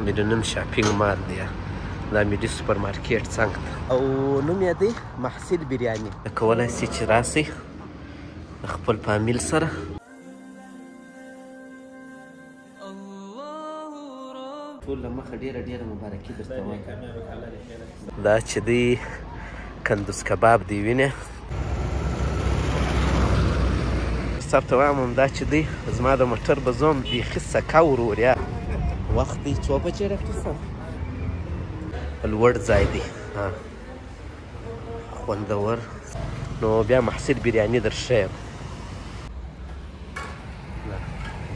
میلیونیم شاپینګ مال دی دا ملي سوپر مارکیټ څنګ ته او نوم یې دی محصل بریاني کولی سي چې راسئ خپل فامیل سره ټول له مخه ډېره مبارکي درته وایم دا چې دی کندوز کباب دی وینې صاحب ته وایم همدا چې دی زما د موټر به ځم بیخي سکه ورور یا وخت دی 2 بجې ډاکټر صاحب لوړ ځای دی خوندور نو بیا محصل بریاني در ښیم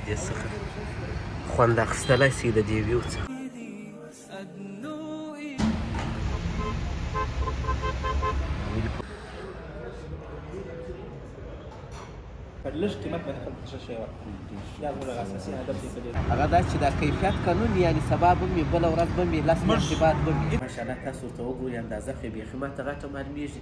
دې څخه خوند اخیستلی سي د دې ویو څخه لږ قیمت باندې خلکو ته ښه شی ورکړي دا زموږ اساسي هدف دی په دې هغه دا چې دا کیفیت قانون یعنې سبا به مې بله ورځ به مې لس میاشتې بعد به مې ماشاءالله تاسو ورته وګورئ اندازه خو یې بیخي ماته غټه معلومېږي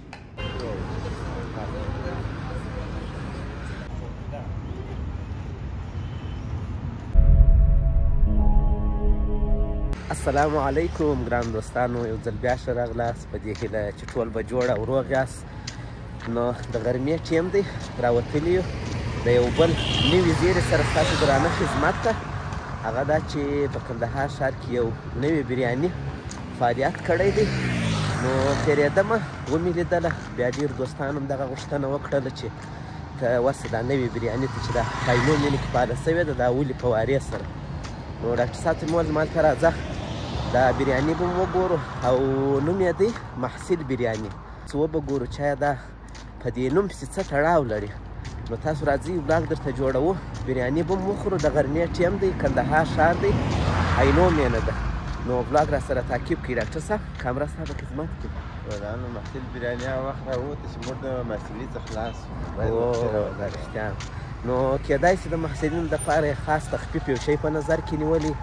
السلام علیکم ګران دوستانو یو ځل بیا ښه راغلاست په دې هیله چې ټول به جوړ او روغ یاست نو د غرمې ټیم دی راوتلي یو د یو بل نوي زیري سره ستاسو درانه خدمت ته هغه دا چې په کندهار ښار کې یو نوی بریاني فعالیت کړی دی نو تېرېدمه ومې لیدله بیا ډېر دوستانو هم دغه غوښتنه وکړله چې ته وسه دا نوي بریاني ته چې دا پایلو مینې کې فعاله سوې ده دا ولې په وارې سره نو ډاکټر صاحب ته مې وویل مالته راځه دا بریاني به مو وګورو او نوم یې دی محصل بریاني څه وبه ګورو چې آیا دا په دې نوم پسې څه تړاو لري نو تاسو راځئ ولاګ درته جوړوو بریاني به مو وخورو د غرمې ټیم دی کندهار ښار دی عینو مینه ده نو ولاګ را سره تعقیب کړي ډاکټر صاحب کامره ستا په خدمت کې ولانو محصل بریاني هغه وخت راووته چې موږ د محصلي څخه خلاص دا رښتیا نو کېدای شي د محصلینو دپاره یې خاص تخفیف یو شی په نظر کې نیولي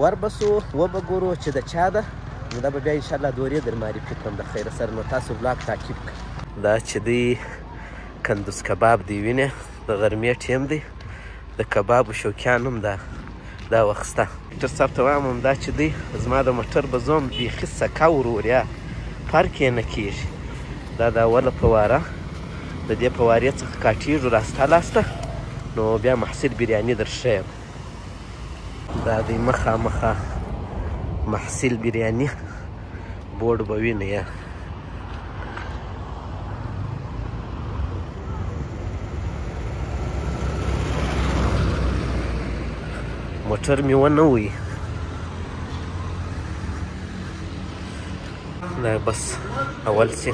وربسو وبه ګورو چې د چا ده نو دا به بیا انشاءالله دورې در معرفي کړم د خیره سره نو تاسو ولاګ تعقیب کړئ دا چې دی کندوز کباب دی وینې د غرمې ټیم دی د کبابو شوقیان هم دا واخسته ډاکټر صاحب ته وایم همدا چې دی زما د موټر به ځم بیخي سکه ورور یا فرق یې نه کېږي دا د اوله فواره د دې فوارې څخه کاټېږو راسته لاسته نو بیا محصل بریاني در ښیم دا دی مخامخه محصل بریاني بورډ به وینئ یا موټر مې ونه وی دا بس اول سي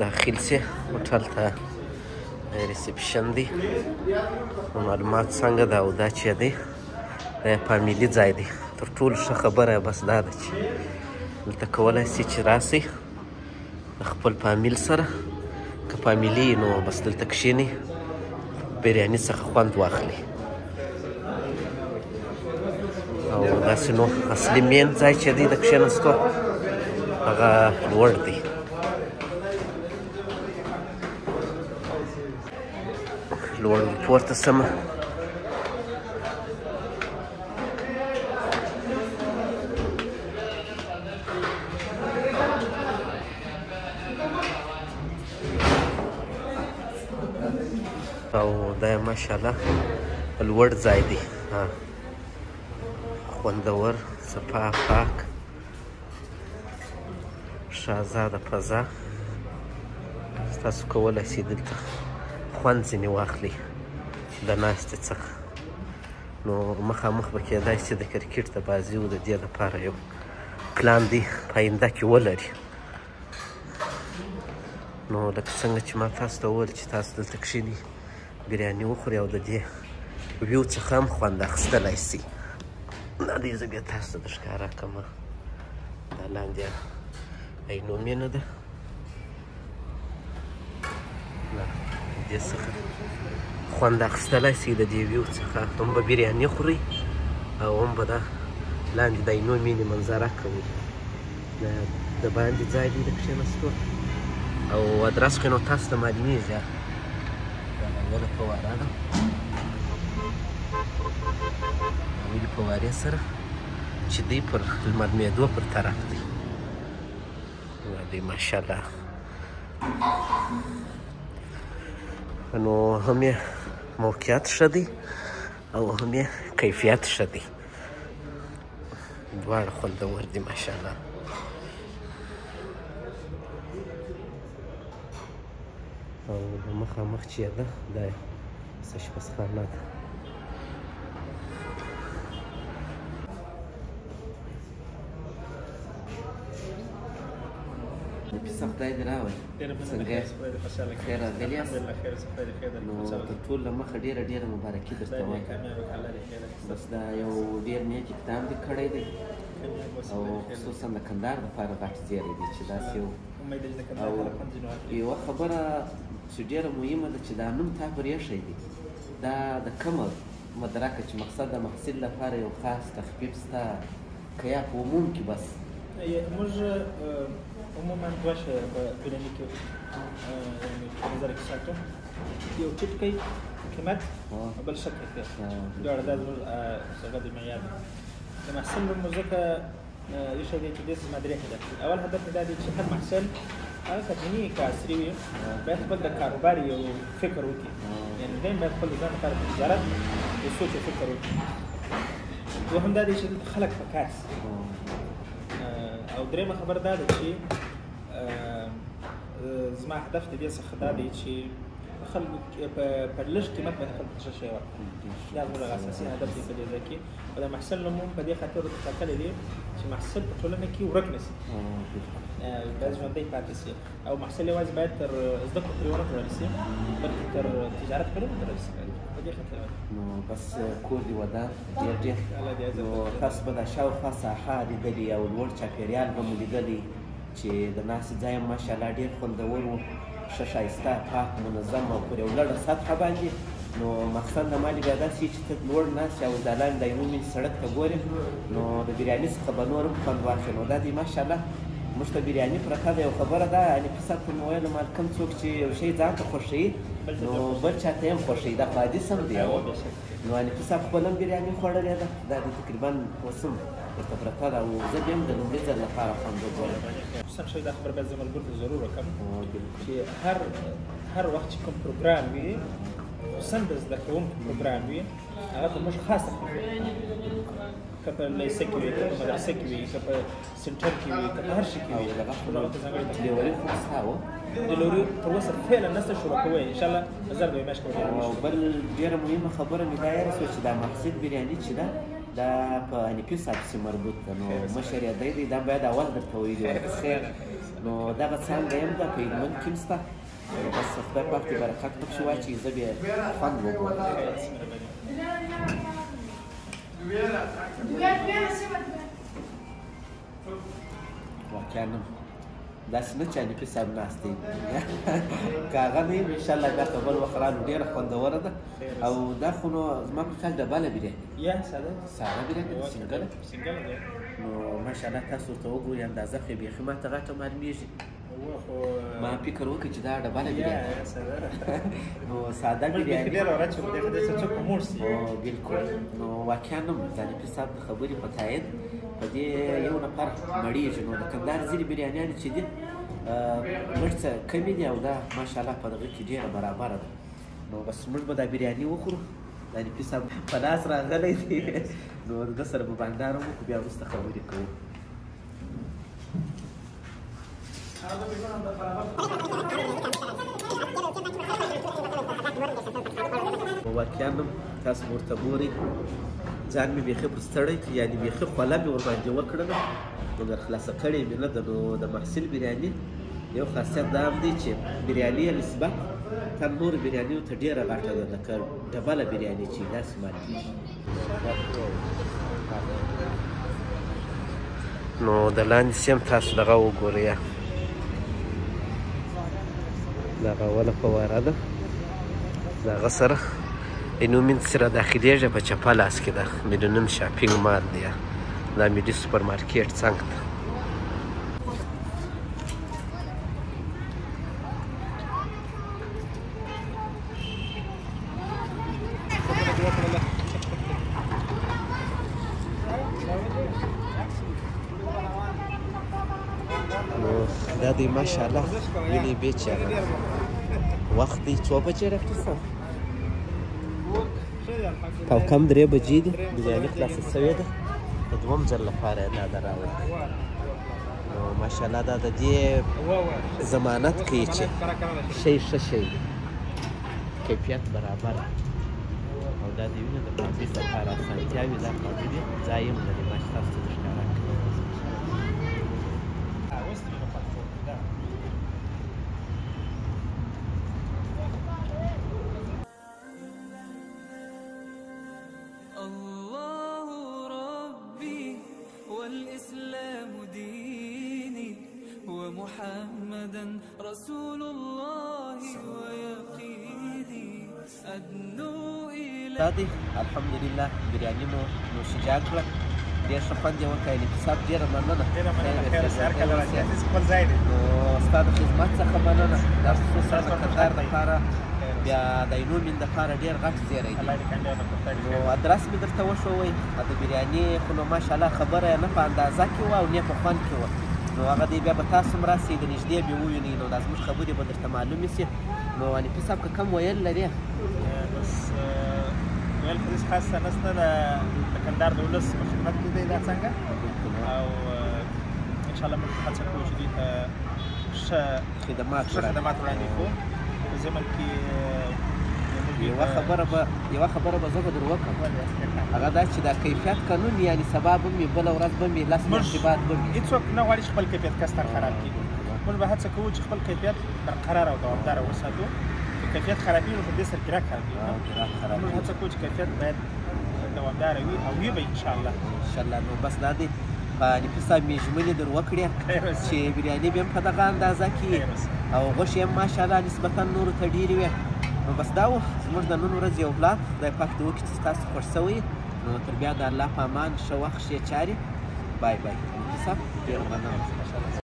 داخل سي هوټل ته ریسپشن دی معلومات څنګه ده او دا چې دی دا فامیلي ځای دی تر ټولو ښه خبره بس دا ده چې دلته کولی سي چې راسئ د خپل فامیل سره که فامیلي نو بس دلته کښېنئ بریاني څخه خوند واخلئ او داسې نو اصلي مین ځای چې دی د کښېنستو هغه لوړ دی لوړ پورته سمه او دا ماشاءالله لوړ ځای دی خوندور صفا پاک شهزاده فضا تاسو کولی سئ دلته خوند ځینې واخلئ د ناستې څخه نو مخامخ به کېدای سي د کرکټ د بازیو د دې لپاره یو پلان دی په آینده کې ولري نو لکه څنګه چې ما تاسو ته وویل چې تاسو دلته کښېنئ بریاني وخورئ او د دې ویو څخه هم خوند اخیستلی سي دا دې زه بیا تاسو ته درښکاره کړمه دا لاندې عینو مینه ده دې څخه خوند اخیستلی سي د دې ویو څخه هم به بریاني خورئ او هم به دا لاندې د عینو مینې منظره کوئ د باندې ځای دی د کښېنستو او ادرس خو نو تاسو ته معلومېږي دا اوله فواره ده ولې فوارې سره چې دی پر لمر میدو پر طرف دی دی ماشاءالله. نو هم یې موقعیت ښه دی او هم یې کیفیت ښه دی، دواړه خوندور دي ماشاءالله. او د مخامخ چې ده دا اشپزخانه ده. نفیسه خدای دې راوړي، څنګه یې؟ خیر راغلي یاست؟ نو تر ټولو له مخه ډېره مبارکي درته وایم. بس دا یو ډېر نیک اقدام دې کړی دی او خصوصا د کندهار دپاره غټ زیری دی چې داسې یو او یوه خبره چې ډېره مهمه ده چې دا نوم تا پر ایښی دی، دا د کومه مدرکه چې مقصد د محصل لپاره یو خاص تخفیف شته که یا په عموم کې بس؟ موږ عموما دوه شی په بیرني کې په نظر کې ساتو، یو ټیټ قیمت او بل ښه کیفیت، دواړه دا زموږ څنګه د معیار دی. د محصل نوم مو ځکه ایښی دی چې دې زما درې هدف دي. اول هدف مې دا دی چې هر محصل هغه که دیني که عصري وي باید خپل د کاروبار یو فکر وکړي، یعنې دی باید خپل د ځان لپاره په تجارت یو سوچ او فکر وکړي. دوهم دا دی چې دلته خلک پکار شي. او درېیمه خبره دا ده چې زما هدف د دې څخه دا دی چې خلکو په لږ قیمت باندې خلکو ته ښه شی ورکړي. دا زموږ اساسي هدف دی په دې ځای کې. او د محصل نوم په دې خاطر ورته ټاکلی دی چې محصل په ټولنه کې ورک نه شي، باید ژوندی پاتې شي. او محصل یوازې باید تر زده کړو پورې ونه تړل شي بلکې تر تجارت پورې وتړل شي. په دې خاطر نو بس کور دې ودان ډېر نو تاسو به دا شاوخوا ساحه لیدلې او لوړ چاپېریال به مو لیدلی چې د ناستې ځای هم ماشاءالله ډېر خوندور و، ښه ښایسته پاک منظم او پر یو لوړه سطحه باندې. نو مقصد د ما بیا داسې چې ته لوړ ناست او د لاندې د عمومي سړک ته ګورې نو د بریاني څخه به نور هم خوند واخلې. نو دا دی ماشاءالله موږ ته بریاني پرته ده. یو خبره ده حنیفي صاحب ته مې ویل مالکم څوک چې یو شی ځان ته خوښوي نو بل چا ته هم خوښوي، دا خو حدیث هم دی. نو حنیفي صاحب خپل هم بریاني خوړلې ده، دا د تقریبا اوس هم ورته پرته ده او زه بیا هم د لومړي ځل لپاره خوند وګورم. خصوصا شی دا خبره باید زه ملګرو ته ضرور وکړم چې هر وخت چې کوم پروګرام وي خصوصا د زده کوونکو پروګرام وي هغه ته موږ خاص تخفیف که په لیسه کې وي، که په مدرسه کې وي، که په سنټر کې وي، که په هر شي کې وي هغه ته ځانګړی ډلیوري خو شته و؟ ډلیوري تر اوسه فعلا نشته شروع کوی، انشاءالله نظر به یې میاشت کولی. او بل ډېره مهمه خبره مې دا یاره شوه چې دا محصل بریاني چې ده دا په حنیفي صاحب پسې مربوط ده، نو مشر یې دی دا باید اول درته ویلي وای. خیر نو دغه څانګه هم ده په هلمند کې هم شته، بس خدای پاک دې برکت پکښې واچوي، زه بیا خوند وګورم. واقعا داسې نه چې حنیفي صاحب ناست دی، که هغه نه یم انشاءالله بیا که بل وخت رالو ډېره خوندوره ده. او دا خو نو زما په خیال ډبله بریاني یا ساده بریاني ده، سینګله ده. نو ماشاءالله تاسو ورته وګورئ اندازه خو یې بیخي ماته غټه معلومېږي. ما فکر وکړ چې دا ډبله بریاني نو ساده بریاني بلکل. نو واقعا هم د حنیفي صاحب د خبرې په تایید په دې یو نفر مړېږي. نو د کندهار ځینې بریانیانې چې دي لږ څه کمې دي او دا ماشاءالله په دغه کې ډېره برابره ده. نو بس موږ به دا بریاني وخورو، د حنیفي صاحب په لاس راغلی دی نو د ده سره به بانډار هم وکړو، بیا وروسته خبرې کوو. واقعا هم تاسو ورته ګورئ ځان مې بیخي پر ستړی یعنې بیخي خوله مې ورباندې وکړله مګر خلاصه کړې مې نه ده. نو د محصل بریاني یو خاصیت دا هم دی چې بریاني یې نسبت تر نورو بریانیو ته ډېره غټه ده، لکه ډبله بریاني چې داسې مالېږي. نو د لاندې سیم تاسو دغه وګورئ، دغه اوله فواره ده، د هغه سره عمومي سره داخلېږي په چپه لاس کې ده. میلیونیم شاپینګ مال دی، دا میډي سوپر مارکیټ څنګ ته. دا دی ماشاءالله ویني بیچ وخت دی 2 بجې راکټسه او کم 3 بجې دي بریاني خلاصه شوې ده د دوم ځل لپاره یې دا ده راوړې نو ماشاءالله دا د دې ضمانت کوي چې شی ښه شی دی کیفیت برابر او دا د وینې د قابض لپاره اسانتیاوې دا قابض ځای هم لري ما چې تاسو ته ښکاره کړم والإسلام ديني ومحمدا رسول الله ويقيني أدنو إلى دا دی الحمدلله بریاني مو نوشیجان کړه ډېر ښه خوند یې وکړی انتصاب ډېره مننه نو ستا د خدمت څخه مننه دا خصوصا د قطار دپاره بیا د عینو مین دپاره ډېر غټ زیری دی نو ادرس مې درته وښوی د بریاني خو نو ماشاءالله خبره یې نه په اندازه کې وه او نه په خوند کې وه نو هغه دی بیا به تاسو هم راسئ د نږدې بیا ووینئ نو دا زموږ خبرې به درته معلومې شي نو حنیفي صاحب که کم ویل لرې بس ویل خو داسې خاصه نشته د کندهار د ولس په خدمت کې دی دا څنګه او انشاءالله موږ هڅه کوو چې دوی ته ښه خدمات وړاندې کړو په ضمن کې یوه خبره به زه به در وکړم هغه دا چې دا کیفیت قانون یعنې سبا به مې بله ورځ به مې لس میاشتې بعد به وي هېڅوک نه غواړي چې خپل کیفیت کستر خراب کړي موږ به هڅه کوو چې خپل کیفیت برقرار او دوامداره وساتو که کیفیت خرابېږي نو په دې سره ګراهک خرابېږي موږ هڅه کوو چې کیفیت باید دوامداره وي او وي به انشاءالله نو بس دا دی په حنیفي صاحب مې ژمنې در وکړې چې بریاني به هم په دغه اندازه کې او غوښې هم ماشاءالله نسبتا نورو ته ډېرې وې نو بس دا و زموږ د نن ورځې یو بلاګ خدای پاک دې وکړي چې ستاسو خوښ شوی نو تر بیا د الله په امان ښه وخت ښې چارې بای بای حنیفي صاحب ډېره مننه